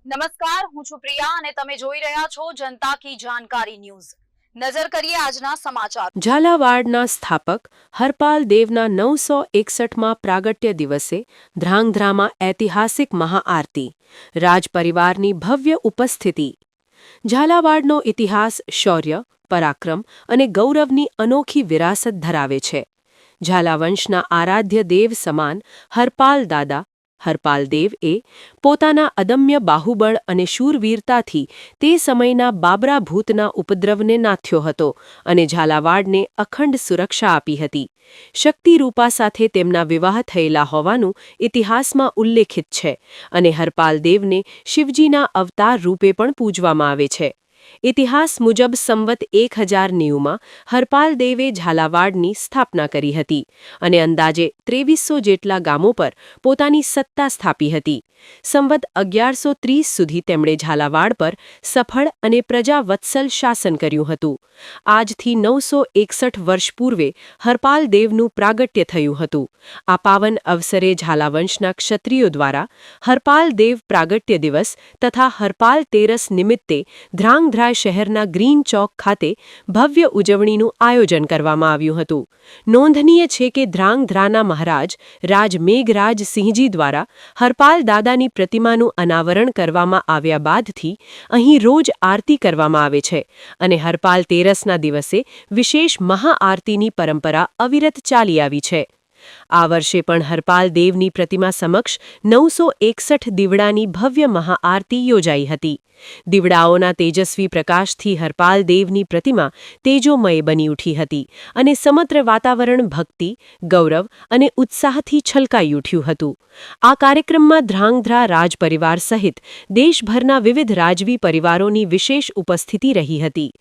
નમસ્કાર, હું છું પ્રિયા અને તમે જોઈ રહ્યા છો જનતા કી જાણકારી ન્યૂઝ। નજર કરીએ આજના સમાચાર। ઝાલાવાડના સ્થાપક હરપાલ દેવના 961માં પ્રાગટ્ય દિવસે ધ્રાંગધ્રામાં ઐતિહાસિક મહાઆરતી, રાજપરિવારની ભવ્ય ઉપસ્થિતિ। ઝાલાવાડનો ઇતિહાસ શૌર્ય, પરાક્રમ અને ગૌરવની અનોખી વિરાસત ધરાવે છે। ઝાલાવંશના આરાધ્ય દેવ સમાન હરપાલ દાદા હરપાલ દેવ એ પોતાના અદમ્ય બાહુબળ અને શૂરવીરતાથી તે સમયના બાબરા ભૂતના ઉપદ્રવને નાથ્યો હતો અને ઝાલાવાડને અખંડ સુરક્ષા આપી હતી। શક્તિરૂપા સાથે તેમના વિવાહ થયેલા હોવાનું ઇતિહાસમાં ઉલ્લેખિત છે અને હરપાલ દેવને શિવજીના અવતાર રૂપે પણ પૂજવામાં આવે છે। ઇતિહાસ મુજબ સંવત 1090માં હરપાલ દેવે ઝાલાવાડની સ્થાપના કરી હતી અને અંદાજે 2300 જેટલા ગામો પર પોતાની સત્તા સ્થાપી હતી। સંવત 1130 સુધી તેમણે ઝાલાવાડ પર સફળ અને પ્રજાવત્સલ શાસન કર્યું હતું। આજથી 961 વર્ષ પૂર્વે હરપાલ દેવનું પ્રાગટ્ય થયું હતું। આ પાવન અવસરે ઝાલાવંશના ક્ષત્રિયો દ્વારા હરપાલ દેવ પ્રાગટ્ય દિવસ તથા હરપાલ તેરસ નિમિત્તે ધ્રાંગધ્રા શહેરના ગ્રીન ચોક ખાતે ભવ્ય ઉજવણીનું આયોજન કરવામાં આવ્યું હતું। નોંધનીય છે કે ધ્રાંગધ્રાના મહારાજ રાજ મેઘરાજ સિંહજી દ્વારા હરપાલ દાદાની પ્રતિમાનું અનાવરણ કરવામાં આવ્યા બાદથી અહીં રોજ આરતી કરવામાં આવે છે અને હરપાલ તેરસના દિવસે વિશેષ મહાઆરતીની પરંપરા અવિરત ચાલી આવી છે। આ વર્ષે પણ હરપાલ દેવની પ્રતિમા સમક્ષ 961 દીવડાની ભવ્ય મહાઆરતી યોજાઈ હતી। દીવડાઓના તેજસ્વી પ્રકાશથી હરપાલ દેવની પ્રતિમા તેજોમય બની ઉઠી હતી અને સમગ્ર વાતાવરણ ભક્તિ, ગૌરવ અને ઉત્સાહથી છલકાઈ ઉઠ્યું હતું। આ કાર્યક્રમમાં ધ્રાંગધ્રા રાજપરિવાર સહિત દેશભરના વિવિધ રાજવી પરિવારોની વિશેષ ઉપસ્થિતિ રહી હતી।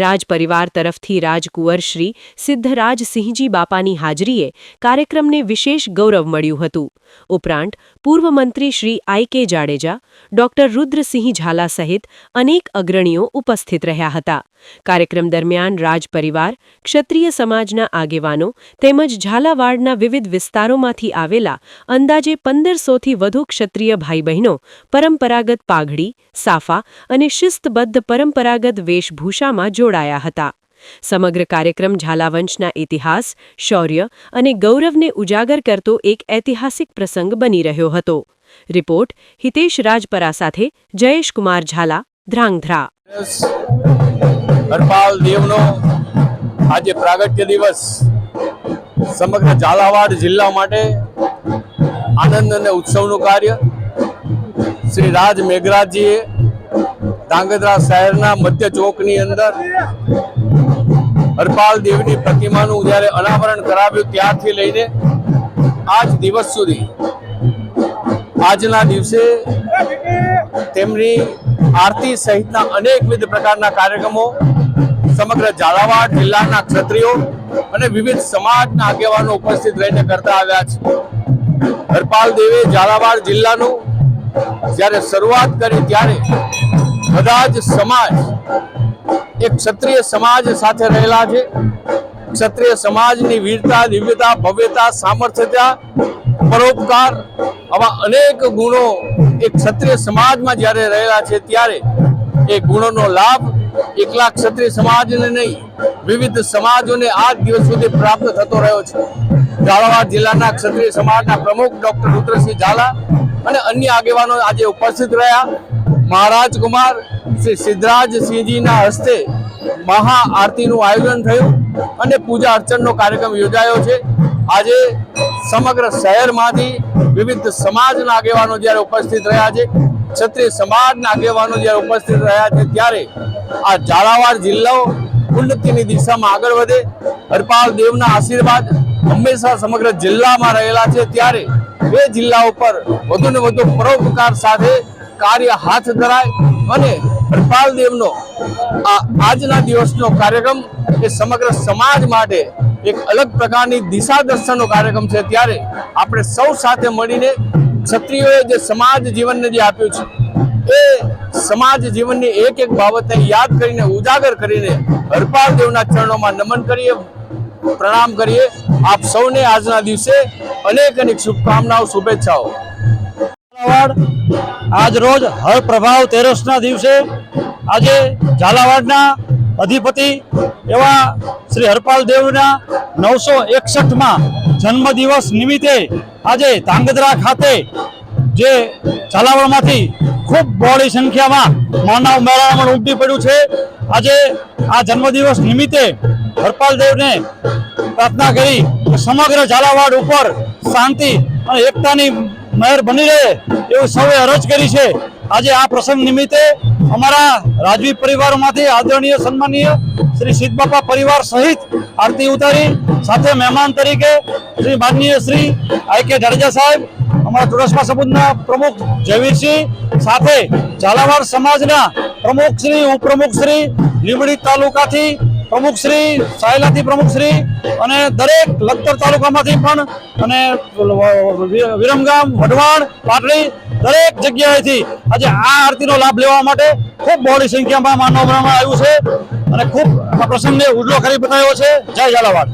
રાજપરિવાર તરફથી રાજકુંવર શ્રી સિદ્ધરાજસિંહજી બાપાની હાજરીએ કાર્યક્રમને વિશેષ ગૌરવ મળ્યું હતું। ઉપરાંત પૂર્વ મંત્રી શ્રી આઈ.કે. જાડેજા, ડોક્ટર રુદ્રસિંહ ઝાલા સહિત અનેક અગ્રણીઓ ઉપસ્થિત રહ્યા હતા। કાર્યક્રમ દરમિયાન રાજપરિવાર, ક્ષત્રિય સમાજના આગેવાનો તેમજ ઝાલાવાડના વિવિધ વિસ્તારોમાંથી આવેલા અંદાજે 1500થી વધુ ક્ષત્રિય ભાઈ બહેનો પરંપરાગત પાઘડી, સાફા અને શિસ્તબદ્ધ પરંપરાગત વેશભૂષામાં જોડાયા હતા। સમગ્ર કાર્યક્રમ ઝાલાવંશના ઇતિહાસ, શૌર્ય અને ગૌરવને ઉજાગર કરતો એક ઐતિહાસિક પ્રસંગ બની રહ્યો હતો। રિપોર્ટ હિતેશ રાજપરા સાથે જયેશ કુમાર ઝાલા, ધ્રાંગધ્રા। હરપાલ દેવનો આજે પ્રાગટ્ય દિવસ સમગ્ર ઝાલાવાડ જિલ્લા માટે આનંદ અને ઉત્સવનું કાર્ય શ્રી રાજ મેઘરાજજીએ ધ્રાંગધ્રા શહેરના મધ્ય ચોકની અંદર હરપાલ દેવની પ્રતિમાનું જ્યારે અનાવરણ કરાવ્યું ત્યારથી લઈને આજ દિવસ સુધી આજના દિવસે તેમની આરતી સહિતના અનેકવિધ પ્રકારના કાર્યક્રમો સમગ્ર ઝાલાવાડ જિલ્લાના ક્ષત્રિયો અને વિવિધ સમાજના આગેવાનો ઉપસ્થિત રહીને કરતા આવ્યા છે। હરપાલ દેવે ઝાલાવાડ જિલ્લાનું જ્યારે શરૂઆત કરી ત્યારે બધા જ સમાજ એક ક્ષત્રિય સમાજ સાથે રહેલા છે। ક્ષત્રિય સમાજની વીરતા, દિવ્યતા, ભવ્યતા, સામર્થ્યતા, પરોપકાર આવા અનેક ગુણો એક ક્ષત્રિય સમાજમાં જ્યારે રહેલા છે ત્યારે એ ગુણોનો લાભ એકલા ક્ષત્રિય સમાજને નહીં, વિવિધ સમાજોને આજ દિવસ સુધી પ્રાપ્ત થતો રહ્યો છે। ઝાલાવાડ જિલ્લાના ક્ષત્રિય સમાજના પ્રમુખ ડોક્ટર રુદ્રસિંહ ઝાલા અને અન્ય આગેવાનો આજે ઉપસ્થિત રહ્યા। મહારાજ કુમાર શ્રી સિદ્ધરાજસિંહજીના હસ્તે મહાઆરતીનું આયોજન થયું અને પૂજા અર્ચનનો કાર્યક્રમ યોજાયો છે। આજે સમગ્ર શહેરમાંથી વિવિધ સમાજના આગેવાનો જ્યારે ઉપસ્થિત રહ્યા છે, ક્ષત્રિય સમાજના આગેવાનો જ્યારે ઉપસ્થિત રહ્યા છે ત્યારે આ ઝાલાવાડ જિલ્લો ઉન્નતિની દિશામાં આગળ વધે, હરપાલ દેવના આશીર્વાદ હંમેશા સમગ્ર જિલ્લામાં રહેલા છે ત્યારે એ જિલ્લા ઉપર વધુને વધુ પરોપકાર સાથે કાર્ય હાથ ધરાય અને હરપાલ દેવનો આજના દિવસનો કાર્યક્રમ એ સમગ્ર સમાજ માટે એક અલગ પ્રકારની દિશા દર્શનનો કાર્યક્રમ છે। ત્યારે આપણે સૌ સાથે મળીને ક્ષત્રિયોએ જે સમાજ જીવનને જે આપ્યું છે એ સમાજ જીવનની એક એક બાબતને યાદ કરીને, ઉજાગર કરીને હરપાલ દેવના ચરણોમાં નમન કરીએ, પ્રણામ કરીએ આપ સૌને આજના દિવસે અનેક અનેક શુભકામનાઓ, શુભેચ્છાઓ. આજ રોજ હર પ્રભાવ તેરસના દિવસે આજે ઝાલાવાડના અધિપતિ એવા શ્રી હરપાલ દેવના 961માં જન્મદિવસ નિમિત્તે આજે ધાંગધ્રા ખાતે જે ઝાલાવાડમાંથી ખૂબ બહોળી સંખ્યામાં માનવ મેળામણ ઉમટી પડ્યું છે. આજે આ જન્મદિવસ નિમિત્તે હરપાલ દેવને પ્રાર્થના કરી સમગ્ર ઝાલાવાડ ઉપર શાંતિ અને એકતાની મહેર બની રહે એવું સૌએ અરજ કરી છે. આજે આ પ્રસંગ નિમિત્તે અમારા રાજવી પરિવારમાંથી આદરણીય સન્માનીય શ્રી સિદ્ધબાપા પરિવાર સહિત આરતી ઉતારી સાથે મહેમાન તરીકે શ્રી માનનીય શ્રી આઈ કે જાડેજા સાહેબ, અમારા ચુડાસમા સમાજના પ્રમુખ જયવીરસિંહ, સાથે ઝાલાવાડ સમાજના પ્રમુખ શ્રી, ઉપપ્રમુખ શ્રી, લીંબડી તાલુકાથી પ્રમુખ શ્રી, સાયલાથી પ્રમુખ શ્રી અને દરેક લખતર તાલુકામાંથી પણ અને વિરમગામ, વઢવાણ, પાટડી દરેક જગ્યાએથી આજે આ આરતીનો લાભ લેવા માટે ખૂબ બહોળી સંખ્યામાં માનવ બનાવવામાં આવ્યું છે અને ખૂબ આ પ્રસંગને ઉજળો કરી બતાવ્યો છે. જય ઝાલાવાડ.